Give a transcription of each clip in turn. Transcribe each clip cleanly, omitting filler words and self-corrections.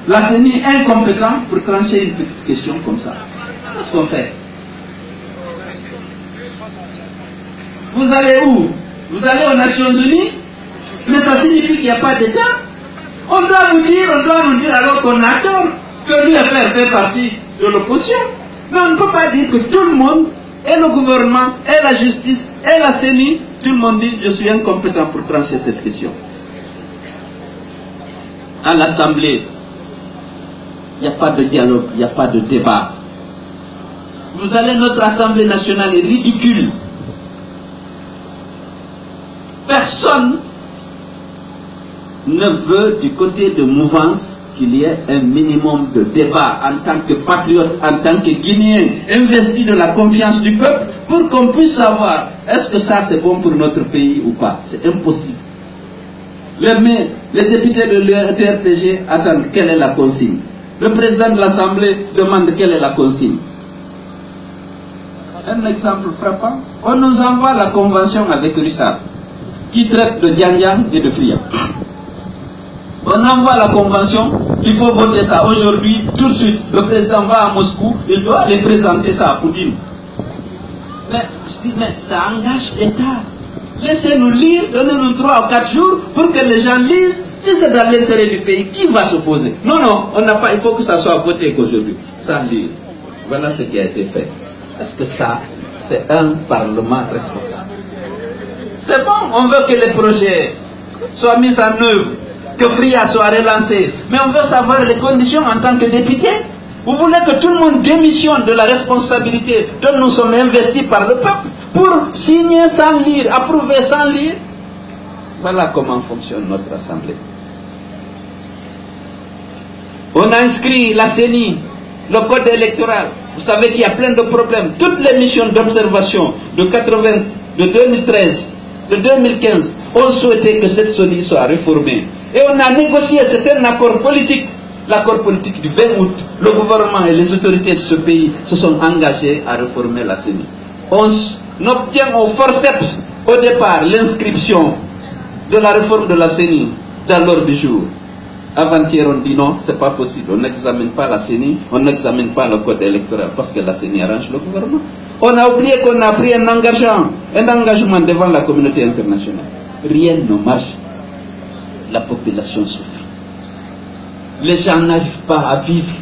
la CENI incompétent pour trancher une petite question comme ça. Qu'est-ce qu'on fait? Vous allez où? Vous allez aux Nations Unies? Mais ça signifie qu'il n'y a pas d'État. On doit nous dire alors qu'on a tort, que l'UFR fait partie de l'opposition. Mais on ne peut pas dire que tout le monde, et le gouvernement, et la justice, et la CENI, tout le monde dit je suis incompétent pour trancher cette question. À l'Assemblée, il n'y a pas de dialogue, il n'y a pas de débat. Vous allez, notre Assemblée nationale est ridicule. Personne ne veut du côté de mouvance qu'il y ait un minimum de débat en tant que patriote, en tant que Guinéen, investi de la confiance du peuple, pour qu'on puisse savoir est-ce que ça c'est bon pour notre pays ou pas. C'est impossible. Les députés de l'URPG attendent quelle est la consigne. Le président de l'Assemblée demande quelle est la consigne. Un exemple frappant, on nous envoie la convention avec Rissard, qui traite de Diandiang et de Fria. On envoie la convention, il faut voter ça aujourd'hui, tout de suite. Le président va à Moscou, il doit aller présenter ça à Poutine. Mais je dis, mais ça engage l'État. Laissez-nous lire, donnez-nous 3 ou 4 jours pour que les gens lisent. Si c'est dans l'intérêt du pays, qui va s'opposer? Non, non, on n'a pas, il faut que ça soit voté qu'aujourd'hui, sans lire. Voilà ce qui a été fait. Est-ce que ça, c'est un parlement responsable? C'est bon, on veut que les projets soient mis en œuvre, que Fria soit relancé, mais on veut savoir les conditions en tant que député. Vous voulez que tout le monde démissionne de la responsabilité dont nous sommes investis par le peuple pour signer sans lire, approuver sans lire? Voilà comment fonctionne notre Assemblée. On a inscrit la CENI, le code électoral. Vous savez qu'il y a plein de problèmes. Toutes les missions d'observation de 2013, de 2015, ont souhaité que cette CENI soit réformée. Et on a négocié, c'est un accord politique. L'accord politique du 20 août, le gouvernement et les autorités de ce pays se sont engagés à réformer la CENI. On obtient au forceps, au départ, l'inscription de la réforme de la CENI dans l'ordre du jour. Avant-hier, on dit non, c'est pas possible. On n'examine pas la CENI, on n'examine pas le code électoral parce que la CENI arrange le gouvernement. On a oublié qu'on a pris un engagement devant la communauté internationale. Rien ne marche. La population souffre. Les gens n'arrivent pas à vivre,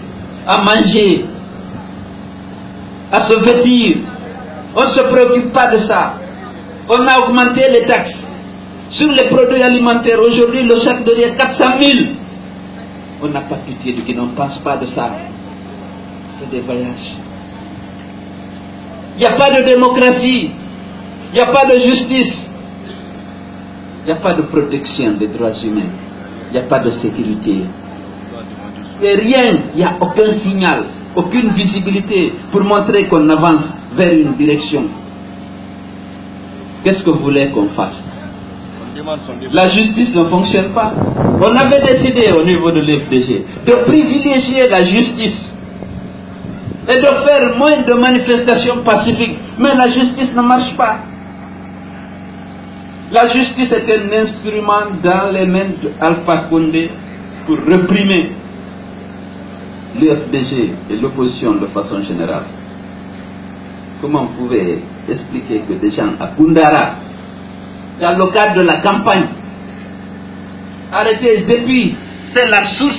à manger, à se vêtir. On ne se préoccupe pas de ça. On a augmenté les taxes sur les produits alimentaires. Aujourd'hui, le sac de riz est 400 000. On n'a pas pitié de qui n'en pense pas de ça. On fait des voyages. Il n'y a pas de démocratie. Il n'y a pas de justice. Il n'y a pas de protection des droits humains. Il n'y a pas de sécurité. Et rien, il n'y a aucun signal, aucune visibilité pour montrer qu'on avance vers une direction. Qu'est-ce que vous voulez qu'on fasse? La justice ne fonctionne pas. On avait décidé au niveau de l'FDG de privilégier la justice et de faire moins de manifestations pacifiques. Mais la justice ne marche pas. La justice est un instrument dans les mains d'Alpha Condé pour réprimer l'UFDG et l'opposition de façon générale. Comment vous pouvez expliquer que des gens à Koundara, dans le cadre de la campagne, arrêtés depuis, c'est la source